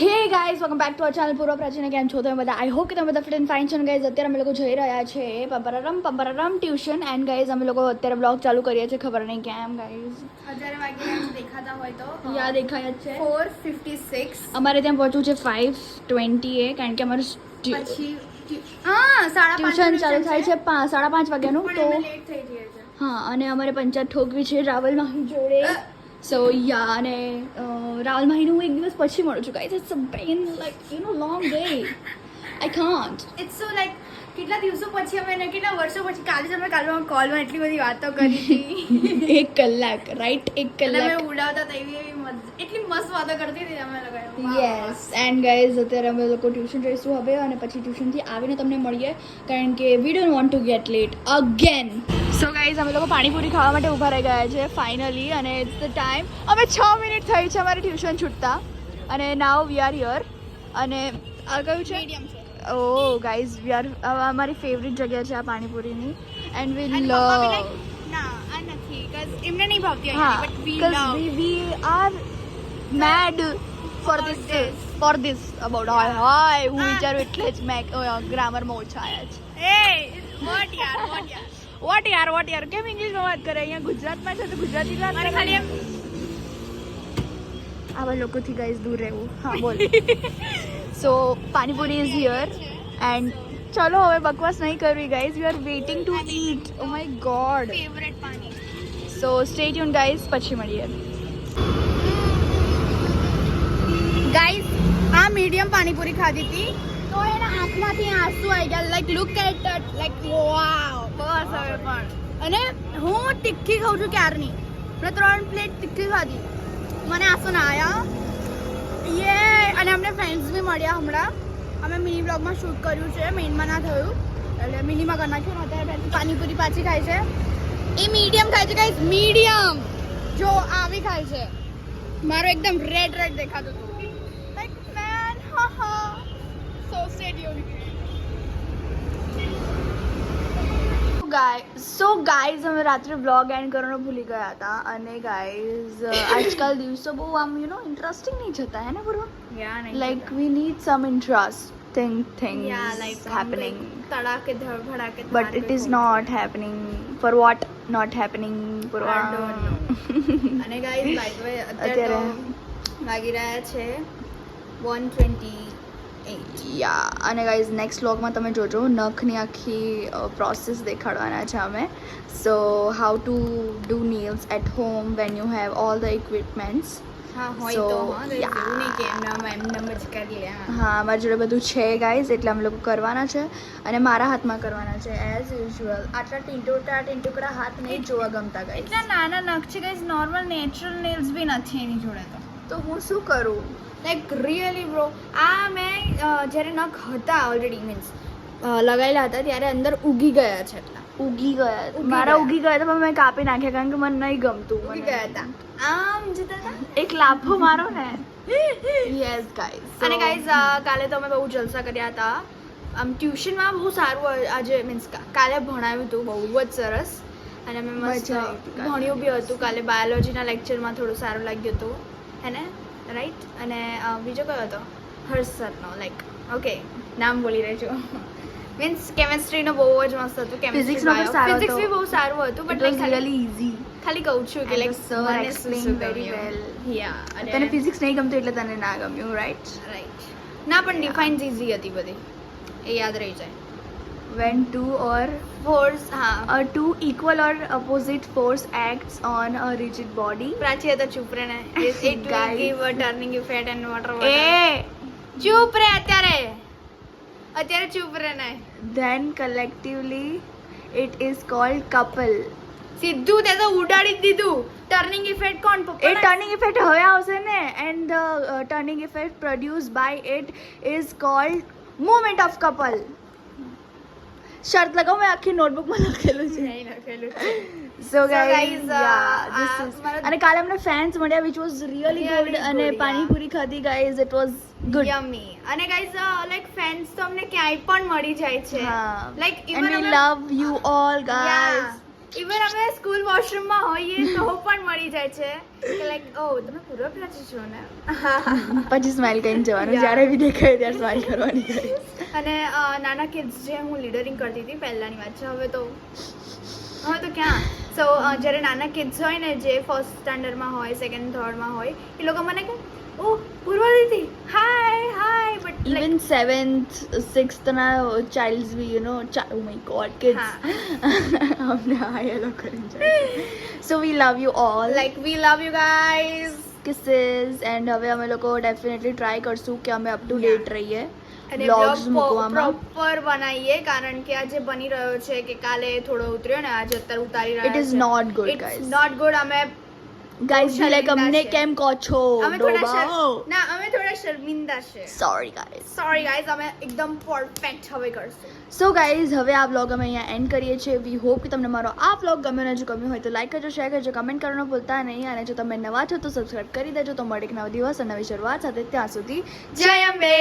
Hey guys welcome back to our channel પૂર્વ પ્રાચીને કેમ છો તમે બધા આઈ હોપ કે તમે બધા ફિટ એન્ડ ફાઇન છો. ગાઈઝ અત્યારે અમે લોકો જઈ રહ્યા છે પંપરારમ ટ્યુશન એન્ડ ગાઈઝ અમે લોકો અત્યારે બ્લોગ ચાલુ કરીએ છીએ. ખબર નહીં કેમ ગાઈઝ અત્યારે વાગે દેખાતા હોય તો યા દેખાય જ છે 4:56 અમારે ત્યાં પહોંચવું છે 5:20 કારણ કે અમારું પછી સાડા ટ્યુશન ચાલુ થાય છે 5:30 વાગ્યાનું. તો લેટ થઈ જઈએ છે. હા અને અમારે પંચાયત ઠોકવી છે રાવલ માહી જોડે. સો યા અને રાવલ માહીને હું એક દિવસ પછી મળું છું guys. It's a pain like you know long day I can't. It's so like કેટલા દિવસો પછી અમે કેટલા વર્ષો પછી કાલે જ અમે કોલમાં એટલી બધી વાતો કરી હતી. 1 કલાક રાઈટ 1 અને અમે કલાક ઉડાવતા હતા એટલી મસ્ત વાતો કરતી હતી અમે લોકો. યસ એન્ડ ગાઈઝ અત્યારે અમે લોકો ટ્યુશન જઈશું હવે અને પછી ટ્યુશનથી આવીને તમને મળીએ કારણ કે we don't want to get late again. So guys અમે લોકો પાણીપુરી ખાવા માટે ઊભા રહી ગયા છે ફાઇનલી અને ઇટ્સ ધ ટાઈમ અમે 6 મિનિટ થઈ છે અમારી ટ્યુશન છૂટતા અને નાવ વી આર હિયર. અને આ કયું છે મીડિયમ છે. ઓ ગાઈઝ વી આર અમારી ફેવરિટ જગ્યા છે આ પાણીપુરીની એન્ડ વી અને લવ પપ્પા બી like, ના આ નથી cause એમને નહીં ભાવતી હા but we because love we are mad for this about hi હું વિચારું એટલે જ મેં ગ્રામરમાં ઓછા આવ્યા છે. એ વોટ યાર વોટ યાર કેમ ઇંગ્લિશમાં વાત કરે? અહીંયા ગુજરાતમાં છે તો ગુજરાતી વાત મારે કરે. ખાલી એમ આવા લોકોથી ગાઈઝ દૂર રહેવું. હા બોલ. So panipuri is here and ચલો હવે બકવાસ નહીં કરવી guys. We are waiting to eat. Oh my god. Favourite પાણી. સો સ્ટે ટ્યુન ગાઈઝ પછી મળીએ. ગાઈસ આ મીડિયમ પાણીપુરી ખાધી હતી તો એના આંખમાંથી આંસુ આવી ગયા. Like look at that like wow. બસ હવે પણ અને હું તીખી ખાઉં છું ક્યારની. મેં 3 પ્લેટ તીખી ખાધી મને આંસુ ના આવ્યા. યે અને અમને ફ્રેન્ડ્સ બી મળ્યા હમણાં. અમે મિની બ્લોગમાં શૂટ કર્યું છે મેઇનમાં ના થયું એટલે મિનીમાં કરી નાખ્યું. અત્યારે પાણીપુરી પાછી ખાય છે. એ મીડિયમ ખાય છે ગાઈસ મીડિયમ. જો આવી ખાય છે. મારો એકદમ રેડ દેખાતું હતું. Like man, haha. So stay tuned. Guys અમે રાત્રે બ્લોગ એન્ડ કરવાનો ભૂલી ગયા હતા અને ગાઈઝ આજકાલ દિવસો બહુ આમ યુ નો ઇન્ટરેસ્ટિંગ નહીં જતા હે ને પૂર્વ. Yeah, like we need some interesting things yeah, like happening તડાકેદાર ભડાકેદાર. but it is not happening. For what not happening પૂર્વ? I don't know. અને guys by the way અત્યારે તો વાગી રહ્યા છે 1:28. યા અને ગાઈઝ નેક્સ્ટ વ્લોગમાં તમે જોજો નખની આખી પ્રોસેસ દેખાડવાના છે અમે. So how to do nails at home when you have all the equipments. હા હોય So, તો હા yeah. એવું નહીં કે એમને જ કરી લે. હા અમારી જોડે બધું છે ગાઈઝ એટલે અમે લોકો કરવાના છે અને મારા હાથમાં કરવાના છે એઝ યુઝ્યુઅલ. આટલા ટીંટુકડા હાથ નહીં જોવા ગમતા ગાઈઝ. એટલા નાના નખ છે ગાઈસ. નોર્મલ નેચરલ નેલ્સ બી નથી એની જોડે તો હું શું કરું? લાઈક રિયલી બ્રો આ મેં જ્યારે નખ હતા ઓલરેડી મીન્સ લગાવેલા હતા ત્યારે અંદર ઉગી ગયા છે. એટલા ઉગી ગયા ઉગી મારા ગયા. ઉગી ગયા તો પણ મેં કાપી નાખ્યા કારણ કે મને નહીં ગમતું. ઉગી ગયા હતા આમ જતા હતા. એક લાફો મારો ને. Yes guys. અને ગાઈઝ કાલે તો અમે બહુ જલસા કર્યા હતા. આમ ટ્યુશનમાં બહુ સારું આજે મીન્સ કાલે ભણાવ્યું હતું બહુ જ સરસ અને અમે મસ્ત મજા આવી હતી કાલે. ભણ્યું બી હતું. કાલે બાયોલોજીના લેક્ચરમાં થોડું સારું લાગ્યું હતું હે ને રાઈટ. અને બીજો કયો હતો? હર્ષ સરનો લાઈક ઓકે નામ બોલી રહી છું મીન્સ કેમેસ્ટ્રીનો બહુ જ મસ્ત હતું. Physics નો પણ સારો ફિઝિક્સ હતો. બી બહુ સારું હતું It but was really easy. ખાલી કહું છું કે And like the sir explained very well. યા તને ફિઝિક્સ નહીં ગમતું એટલે તને ના ગમ્યું રાઈટ? રાઈટ ના પણ ડિફાઇન્સ ઈઝી હતી બધી એ યાદ રહી જાય. When two or ફોર્સ હા two equal or opposite force acts on a rigid body. પ્રાચી હતા ચૂપ રહે ને it will Guys. give a turning effect and water ચૂપ રહે અત્યારે ચૂપ રહે ને then collectively it is called couple. સીધું તે તો ઉડાડી જ દીધું. ટર્નિંગ ઇફેક્ટ કોણ એ પપ્પા turning effect હવે આવશે ને and the turning effect produced by it is called movement of couple. શરત લગાવ મેં આખી નોટબુકમાં લખેલું છે. નહીં લખેલું So guys, guys, yeah, this is મારા- અને કાલે અમને ફેન્સ મળ્યા which was really Really good અને good, yeah. પાણીપુરી ખાધી guys it was good. યમી અને ગાઈઝ લાઈક ફેન્સ તો અમને ક્યાંય પણ મળી જાય છે હા like and we love you all guys. Even અમે સ્કૂલ વોશરૂમમાં હોઈએ તો પણ મળી જાય છે કે લાઈક ઓ તમે પૂર્વ પ્રાચી છો ને પછી સ્માઇલ કરીને જવાનું Yeah. જ્યારે બી દેખાય ત્યારે સ્માઇલ કરવાની guys. અને નાના કિડ્સ જે હું લીડરિંગ કરતી હતી પહેલાંની વાત છે હવે તો ક્યાં સો જ્યારે નાના કિડ્સ હોય ને જે ફર્સ્ટ સ્ટાન્ડર્ડમાં હોય સેકન્ડ થર્ડમાં હોય એ લોકો મને કે ઓ પૂર્વા દીદી હાય બટ Even 7th 6th ના childs B oh my god kids અમને હા હેલો કરીને જાય. So we love you all. Like we love you guys kisses and હવે અમે લોકો ડેફિનેટલી ટ્રાય કરશું કે અમે અપ ટુ Yeah. ડેટ રહીએ અને vlogs બ્લોગ મૂકવામાં. પ્રોપર બનાવીએ કારણ કે આજે બની રહ્યો છે કે કાલે થોડો ઉતર્યો ને આજે અત્યારે ઉતારી રહ્યા It is not good, It's guys. not good. અમે guys be like શર્મિંદા અમને છે. કેમ કહો છો અમે થોડા ડોબા અમે થોડા શર્મિંદા છે સોરી guys. સોરી ગાઈઝ અમે એકદમ પરફેક્ટ હવે કરશું સો ગાઈઝ હવે આ વ્લોગ અમે અહીંયા એન્ડ કરીએ છીએ વી હોપ કે તમને મારો આ વ્લોગ ગમ્યો ને જો ગમ્યો હોય તો લાઈક કરજો શેર કરજો કમેન્ટ કરવાનું ભૂલતા નહીં અને જો તમે નવા છો તો સબસ્ક્રાઈબ કરી દેજો તો મળે એક નવા દિવસ અને નવી શરૂઆત સાથે ત્યાં સુધી જય અંબે